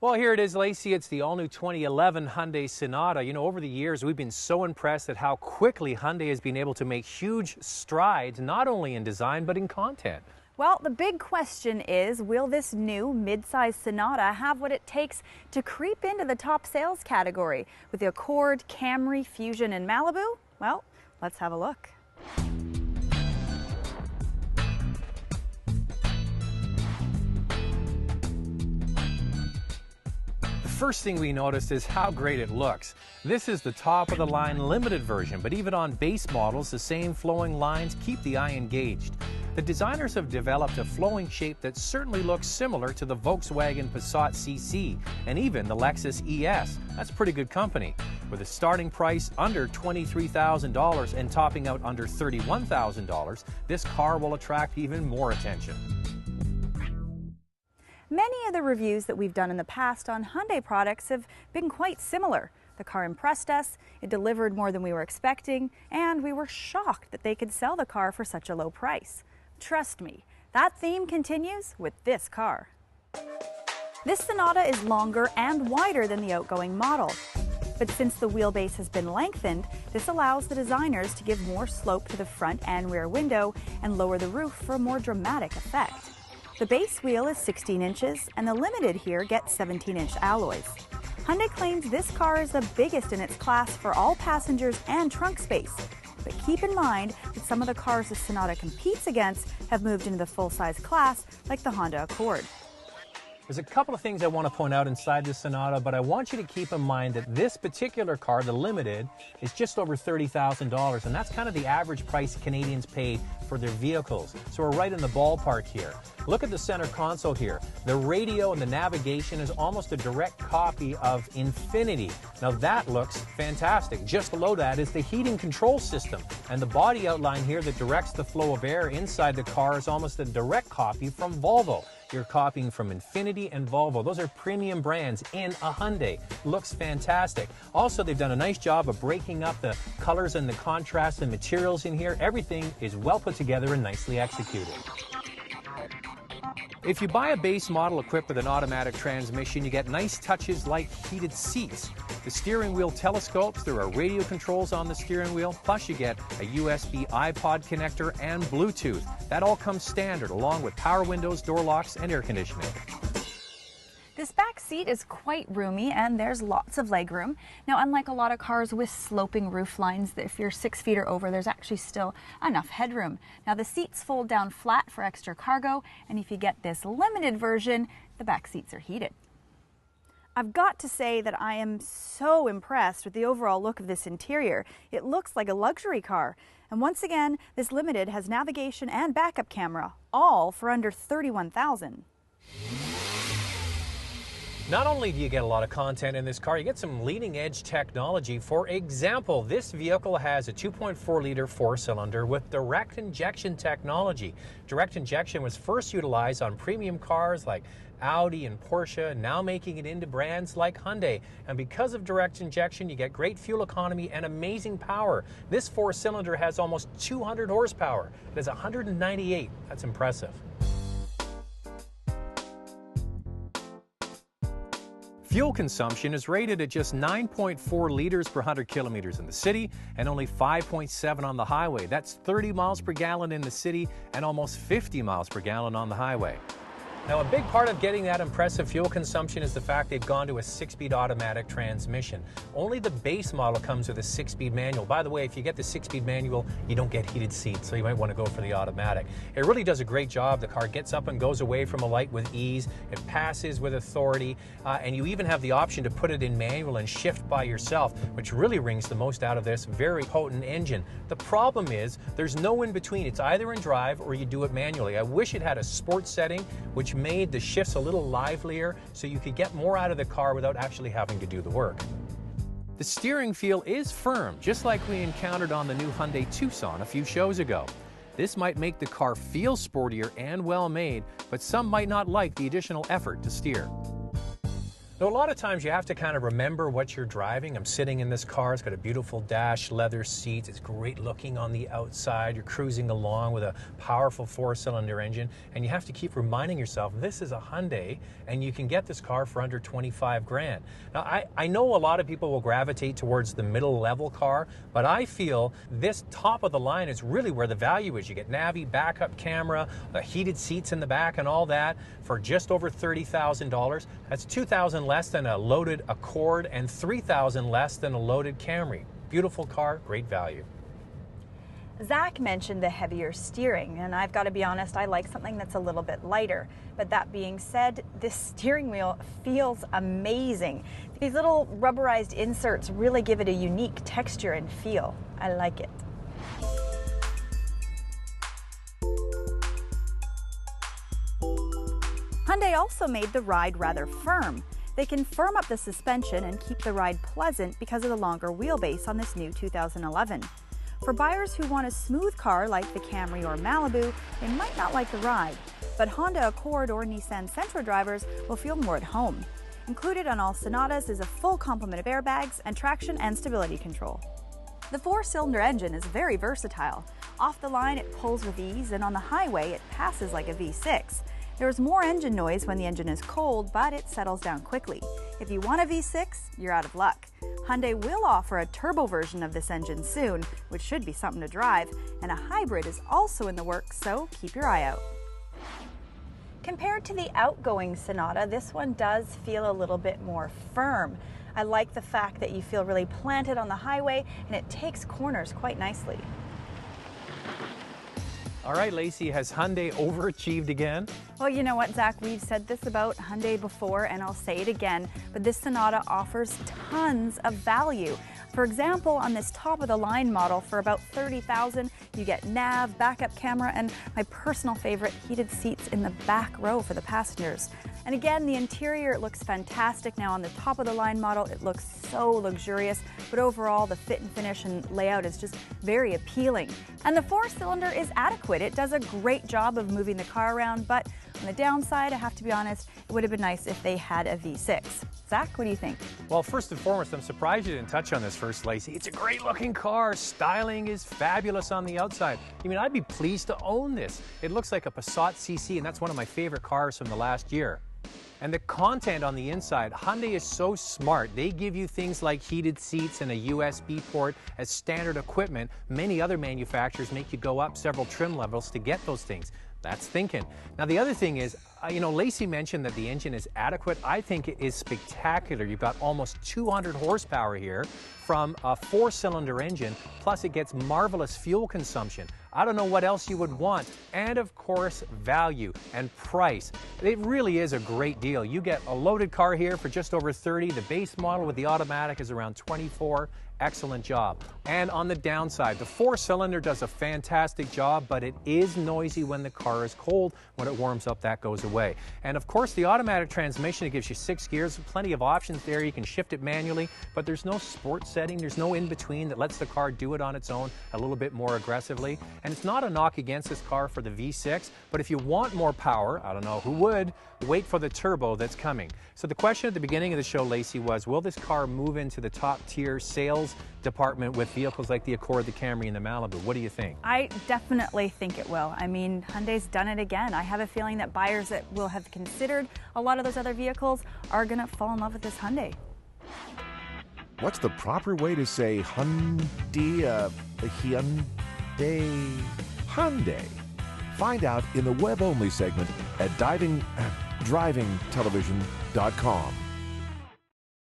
Well, here it is, Lacey. It's the all-new 2011 Hyundai Sonata. You know, over the years, we've been so impressed at how quickly Hyundai has been able to make huge strides, not only in design, but in content. Well, the big question is, will this new mid-size Sonata have what it takes to creep into the top sales category? With the Accord, Camry, Fusion, and Malibu? Well, let's have a look. First thing we noticed is how great it looks. This is the top of the line limited version, but even on base models, the same flowing lines keep the eye engaged. The designers have developed a flowing shape that certainly looks similar to the Volkswagen Passat CC and even the Lexus ES. That's pretty good company. With a starting price under $23,000 and topping out under $31,000, this car will attract even more attention. Many of the reviews that we've done in the past on Hyundai products have been quite similar. The car impressed us, it delivered more than we were expecting, and we were shocked that they could sell the car for such a low price. Trust me, that theme continues with this car. This Sonata is longer and wider than the outgoing model. But since the wheelbase has been lengthened, this allows the designers to give more slope to the front and rear window and lower the roof for a more dramatic effect. The base wheel is 16 inches, and the Limited here gets 17-inch alloys. Hyundai claims this car is the biggest in its class for all passengers and trunk space. But keep in mind that some of the cars the Sonata competes against have moved into the full-size class, like the Honda Accord. There's a couple of things I want to point out inside the Sonata, but I want you to keep in mind that this particular car, the Limited, is just over $30,000, and that's kind of the average price Canadians pay for their vehicles. So we're right in the ballpark here. Look at the center console here. The radio and the navigation is almost a direct copy of Infiniti. Now that looks fantastic. Just below that is the heating control system, and the body outline here that directs the flow of air inside the car is almost a direct copy from Volvo. You're copying from Infiniti and Volvo. Those are premium brands in a Hyundai. Looks fantastic. Also, they've done a nice job of breaking up the colors and the contrasts and materials in here. Everything is well put together and nicely executed. If you buy a base model equipped with an automatic transmission, you get nice touches like heated seats. The steering wheel telescopes, there are radio controls on the steering wheel, plus you get a USB iPod connector and Bluetooth. That all comes standard, along with power windows, door locks, and air conditioning. This back seat is quite roomy, and there's lots of legroom. Now, unlike a lot of cars with sloping roof lines, if you're 6 feet or over, there's actually still enough headroom. Now, the seats fold down flat for extra cargo, and if you get this Limited version, the back seats are heated. I've got to say that I am so impressed with the overall look of this interior. It looks like a luxury car. And once again, this Limited has navigation and backup camera, all for under $31,000. Not only do you get a lot of content in this car, you get some leading-edge technology. For example, this vehicle has a 2.4-liter four-cylinder with direct injection technology. Direct injection was first utilized on premium cars like Audi and Porsche, now making it into brands like Hyundai. And because of direct injection, you get great fuel economy and amazing power. This four-cylinder has almost 200 horsepower. It has 198. That's impressive. Fuel consumption is rated at just 9.4 liters per 100 kilometers in the city and only 5.7 on the highway. That's 30 miles per gallon in the city and almost 50 miles per gallon on the highway. Now, a big part of getting that impressive fuel consumption is the fact they've gone to a 6-speed automatic transmission. Only the base model comes with a 6-speed manual. By the way, if you get the 6-speed manual, you don't get heated seats, so you might want to go for the automatic. It really does a great job. The car gets up and goes away from a light with ease. It passes with authority, and you even have the option to put it in manual and shift by yourself, which really wrings the most out of this very potent engine. The problem is there's no in between. It's either in drive or you do it manually. I wish it had a sports setting, which made the shifts a little livelier so you could get more out of the car without actually having to do the work. The steering feel is firm, just like we encountered on the new Hyundai Tucson a few shows ago. This might make the car feel sportier and well-made, but some might not like the additional effort to steer. So a lot of times you have to kind of remember what you're driving. I'm sitting in this car. It's got a beautiful dash, leather seats. It's great looking on the outside. You're cruising along with a powerful 4-cylinder engine, and you have to keep reminding yourself this is a Hyundai, and you can get this car for under 25 grand. Now, I know a lot of people will gravitate towards the middle level car, but I feel this top of the line is really where the value is. You get Navi, backup camera, heated seats in the back, and all that for just over $30,000. That's $2,000 less than a loaded Accord and $3,000 less than a loaded Camry. Beautiful car, great value. Zach mentioned the heavier steering, and I've got to be honest, I like something that's a little bit lighter. But that being said, this steering wheel feels amazing. These little rubberized inserts really give it a unique texture and feel. I like it. Hyundai also made the ride rather firm. They can firm up the suspension and keep the ride pleasant because of the longer wheelbase on this new 2011. For buyers who want a smooth car like the Camry or Malibu, they might not like the ride, but Honda Accord or Nissan Sentra drivers will feel more at home. Included on all Sonatas is a full complement of airbags and traction and stability control. The 4-cylinder engine is very versatile. Off the line, it pulls with ease, and on the highway, it passes like a V6. There's more engine noise when the engine is cold, but it settles down quickly. If you want a V6, you're out of luck. Hyundai will offer a turbo version of this engine soon, which should be something to drive, and a hybrid is also in the works, so keep your eye out. Compared to the outgoing Sonata, this one does feel a little bit more firm. I like the fact that you feel really planted on the highway, and it takes corners quite nicely. All right, Lacey, has Hyundai overachieved again? Well, you know what, Zach, we've said this about Hyundai before, and I'll say it again, but this Sonata offers tons of value. For example, on this top-of-the-line model for about $30,000, you get nav, backup camera, and my personal favorite, heated seats in the back row for the passengers. And again, the interior, it looks fantastic. Now on the top-of-the-line model, it looks so luxurious, but overall, the fit and finish and layout is just very appealing. And the 4-cylinder is adequate. It does a great job of moving the car around, but on the downside, I have to be honest, it would have been nice if they had a V6. Zach, what do you think? Well, first and foremost, I'm surprised you didn't touch on this first, Lacey. It's a great looking car. Styling is fabulous on the outside. I mean, I'd be pleased to own this. It looks like a Passat CC, and that's one of my favorite cars from the last year. And the content on the inside, Hyundai is so smart. They give you things like heated seats and a USB port as standard equipment. Many other manufacturers make you go up several trim levels to get those things. That's thinking. Now, the other thing is, Lacey mentioned that the engine is adequate. I think it is spectacular. You've got almost 200 horsepower here from a 4-cylinder engine, plus it gets marvelous fuel consumption. I don't know what else you would want. And of course, value and price. It really is a great deal. You get a loaded car here for just over $30. The base model with the automatic is around $24. Excellent job. And on the downside, the 4-cylinder does a fantastic job, but it is noisy when the car is cold. When it warms up, that goes away. And of course, the automatic transmission, it gives you 6 gears, plenty of options there. You can shift it manually, but there's no sport setting. There's no in-between that lets the car do it on its own a little bit more aggressively. And it's not a knock against this car for the V6, but if you want more power, I don't know who would, wait for the turbo that's coming. So the question at the beginning of the show, Lacey, was will this car move into the top tier sales department with vehicles like the Accord, the Camry, and the Malibu? What do you think? I definitely think it will. I mean, Hyundai's done it again. I have a feeling that buyers that will have considered a lot of those other vehicles are going to fall in love with this Hyundai. What's the proper way to say Hyundai? Hyundai. Find out in the web-only segment at drivingtelevision.com.